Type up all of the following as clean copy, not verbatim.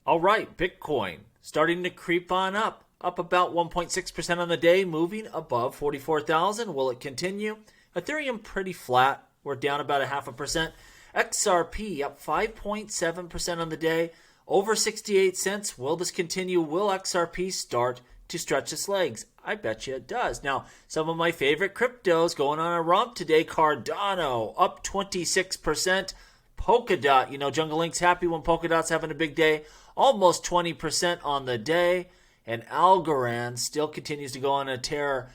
All right, Bitcoin starting to creep on up about 1.6% on the day, moving above 44,000. Will it continue? Ethereum pretty flat. We're down about 0.5%. XRP up 5.7% on the day, over 68 cents. Will this continue? Will XRP start to stretch its legs? I bet you it does. Now, some of my favorite cryptos going on a romp today. Cardano up 26%. Polkadot, Jungle Link's happy when Polkadot's having a big day. Almost 20% on the day. And Algo still continues to go on a tear,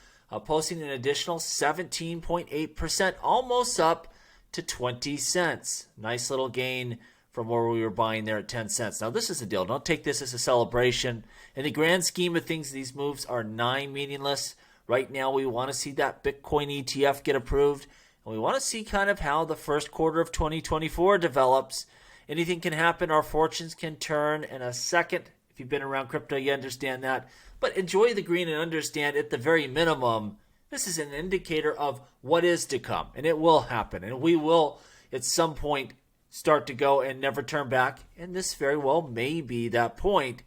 posting an additional 17.8%, almost up to 20 cents. Nice little gain from where we were buying there at 10 cents. Now, this is the deal. Don't take this as a celebration. In the grand scheme of things, these moves are meaningless. Right now, we want to see that Bitcoin ETF get approved. And we want to see kind of how the first quarter of 2024 develops. Anything can happen. Our fortunes can turn in a second. If you've been around crypto, you understand that. But enjoy the green and understand, at the very minimum, this is an indicator of what is to come. And it will happen. And we will, at some point, start to go and never turn back. And this very well may be that point.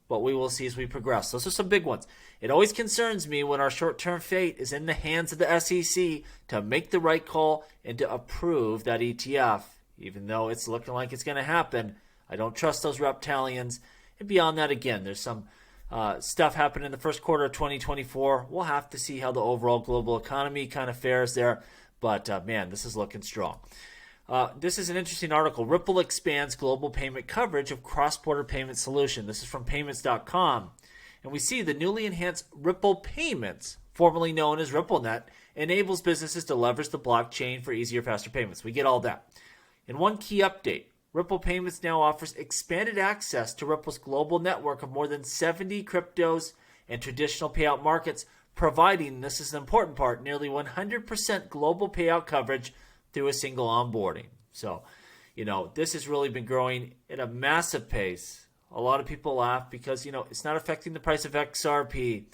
But we will see as we progress. Those are some big ones. It always concerns me when our short-term fate is in the hands of the SEC to make the right call and to approve that ETF. Even though it's looking like it's going to happen, I don't trust those reptilians. And beyond that, again, there's some stuff happening in the first quarter of 2024. We'll have to see how the overall global economy kind of fares there. But, man, this is looking strong. This is an interesting article. Ripple expands global payment coverage of cross-border payment solution. This is from payments.com. And we see the newly enhanced Ripple Payments, formerly known as RippleNet, enables businesses to leverage the blockchain for easier, faster payments. We get all that. In one key update, Ripple Payments now offers expanded access to Ripple's global network of more than 70 cryptos and traditional payout markets, providing, this is the important part, nearly 100% global payout coverage through a single onboarding. So, this has really been growing at a massive pace. A lot of people laugh because, it's not affecting the price of XRP.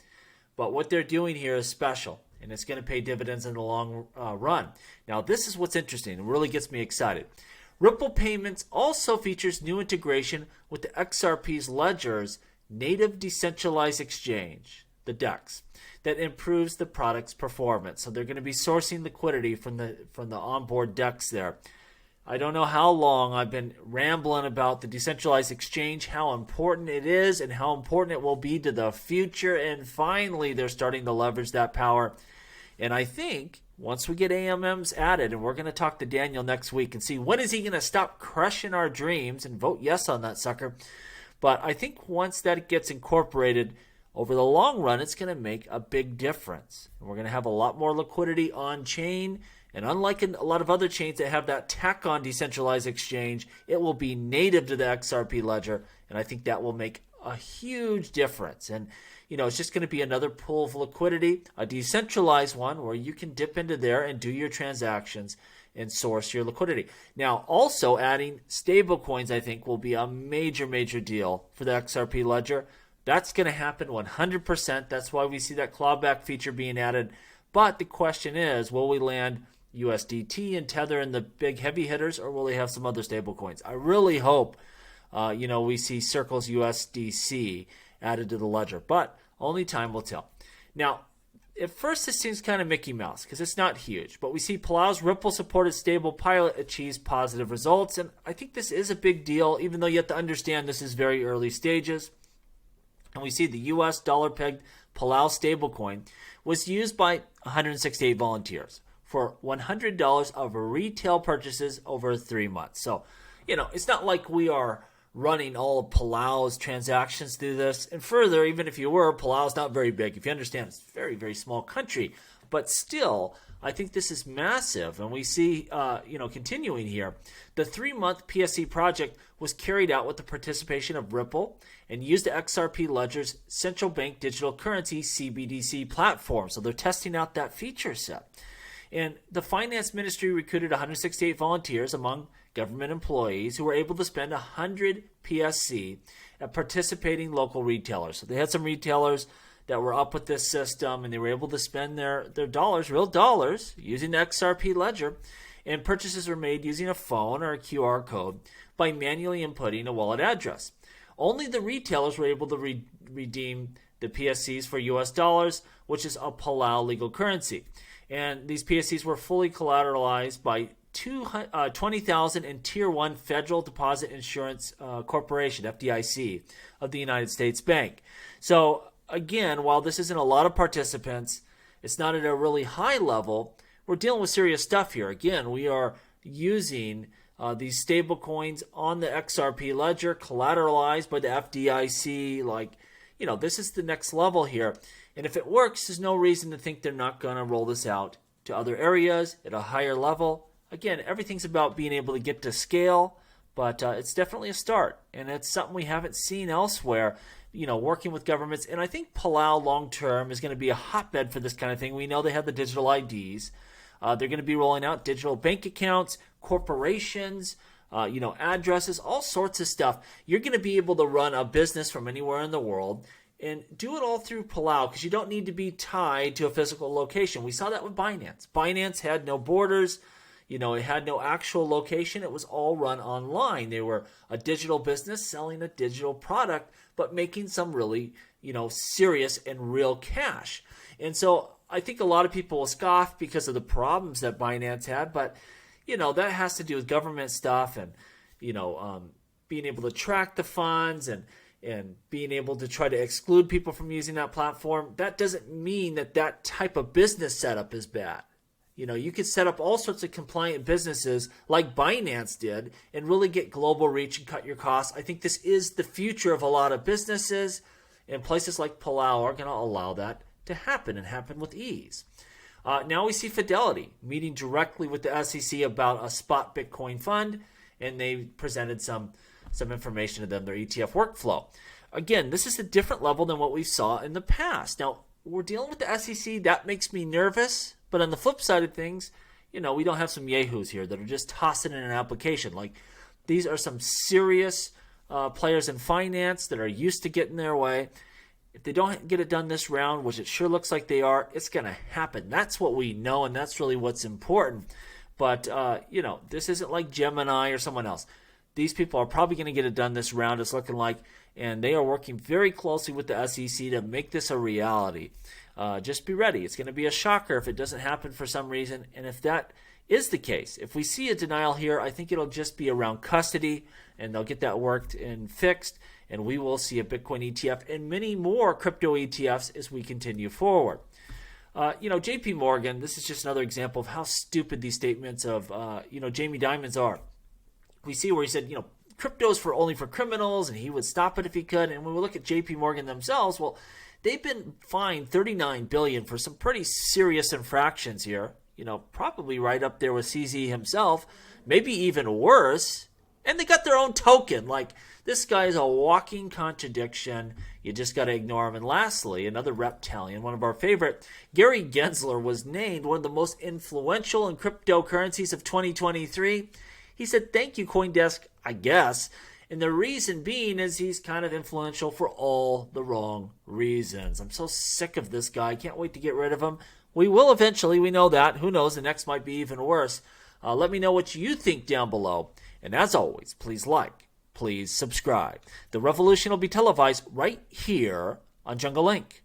But what they're doing here is special, and it's going to pay dividends in the long run. Now, this is what's interesting and really gets me excited. Ripple Payments also features new integration with the XRP's ledger's native decentralized exchange, the DEX, that improves the product's performance. So they're going to be sourcing liquidity from the onboard DEX there. I don't know how long I've been rambling about the decentralized exchange, how important it is, and how important it will be to the future. And finally, they're starting to leverage that power. And I think once we get AMMs added, and we're going to talk to Daniel next week and see when is he going to stop crushing our dreams and vote yes on that sucker. But I think once that gets incorporated, over the long run, it's going to make a big difference. And we're going to have a lot more liquidity on chain. And unlike a lot of other chains that have that tack-on decentralized exchange, it will be native to the XRP ledger. And I think that will make a huge difference. And, it's just going to be another pool of liquidity, a decentralized one where you can dip into there and do your transactions and source your liquidity. Now, also adding stable coins, I think, will be a major, major deal for the XRP ledger. That's going to happen 100%. That's why we see that clawback feature being added. But the question is, will we land USDT and Tether in the big heavy hitters, or will they have some other stable coins? I really hope, we see Circle's USDC added to the ledger. But only time will tell. Now, at first this seems kind of Mickey Mouse because it's not huge. But we see Palau's Ripple-supported stable pilot achieves positive results. And I think this is a big deal, even though you have to understand this is very early stages. And we see the US dollar-pegged Palau stablecoin was used by 168 volunteers for $100 of retail purchases over 3 months. So, it's not like we are running all of Palau's transactions through this. And further, even if you were, Palau's not very big. If you understand, it's a very, very small country. But still, I think this is massive. And we see, continuing here, the 3-month PSC project was carried out with the participation of Ripple and used the XRP Ledger's central bank digital currency CBDC platform. So they're testing out that feature set. And the finance ministry recruited 168 volunteers among government employees who were able to spend 100 PSC at participating local retailers. So they had some retailers that were up with this system, and they were able to spend their dollars, real dollars, using the XRP ledger, and purchases were made using a phone or a QR code by manually inputting a wallet address. Only the retailers were able to redeem the PSCs for US dollars, which is a Palau legal currency. And these PSCs were fully collateralized by 20,000 in Tier 1 Federal Deposit Insurance Corporation, FDIC, of the United States Bank. So again, while this isn't a lot of participants, it's not at a really high level, we're dealing with serious stuff here. Again, we are using these stable coins on the XRP ledger, collateralized by the FDIC. Like, this is the next level here. And if it works, there's no reason to think they're not going to roll this out to other areas at a higher level. Again, everything's about being able to get to scale, but it's definitely a start. And it's something we haven't seen elsewhere, working with governments. And I think Palau long-term is going to be a hotbed for this kind of thing. We know they have the digital IDs. They're going to be rolling out digital bank accounts, corporations, addresses, all sorts of stuff. You're going to be able to run a business from anywhere in the world and do it all through Palau because you don't need to be tied to a physical location. We saw that with Binance. Binance had no borders. It had no actual location. It was all run online. They were a digital business selling a digital product, but making some really, serious and real cash. And so I think a lot of people will scoff because of the problems that Binance had, but, that has to do with government stuff and, being able to track the funds and being able to try to exclude people from using that platform. That doesn't mean that type of business setup is bad. You could set up all sorts of compliant businesses like Binance did and really get global reach and cut your costs. I think this is the future of a lot of businesses, and places like Palau are going to allow that to happen and happen with ease. Now we see Fidelity meeting directly with the SEC about a spot Bitcoin fund, and they presented some information to them, their ETF workflow. Again, this is a different level than what we saw in the past. Now, we're dealing with the SEC. That makes me nervous. But on the flip side of things, we don't have some yahoos here that are just tossing in an application. Like, these are some serious players in finance that are used to getting their way. If they don't get it done this round, which it sure looks like they are, it's going to happen. That's what we know, and that's really what's important. But, this isn't like Gemini or someone else. These people are probably going to get it done this round, it's looking like, and they are working very closely with the SEC to make this a reality. Just be ready. It's going to be a shocker if it doesn't happen for some reason. And if that is the case, if we see a denial here, I think it'll just be around custody, and they'll get that worked and fixed, and we will see a Bitcoin ETF and many more crypto ETFs as we continue forward. JP Morgan, this is just another example of how stupid these statements of, Jamie Dimons are. We see where he said, crypto's only for criminals, and he would stop it if he could. And when we look at JP Morgan themselves, well, they've been fined $39 billion for some pretty serious infractions here. Probably right up there with CZ himself, maybe even worse. And they got their own token. Like, this guy is a walking contradiction. You just got to ignore him. And lastly, another reptilian, one of our favorite, Gary Gensler was named one of the most influential in cryptocurrencies of 2023. He said, thank you, CoinDesk, I guess. And the reason being is he's kind of influential for all the wrong reasons. I'm so sick of this guy. I can't wait to get rid of him. We will eventually. We know that. Who knows? The next might be even worse. Let me know what you think down below. And as always, please like, please subscribe. The revolution will be televised right here on Jungle Link.